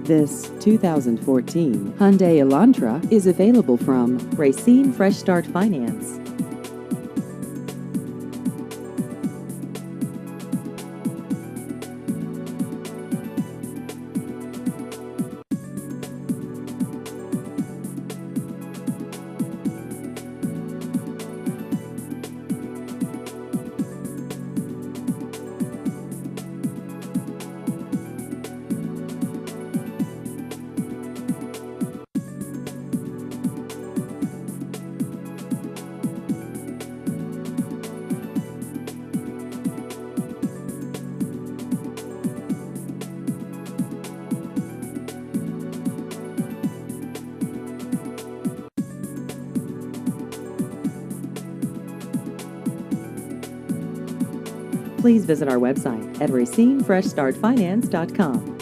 This 2014 Hyundai Elantra is available from Racine Fresh Start Finance. Please visit our website at racinefreshstartfinance.com.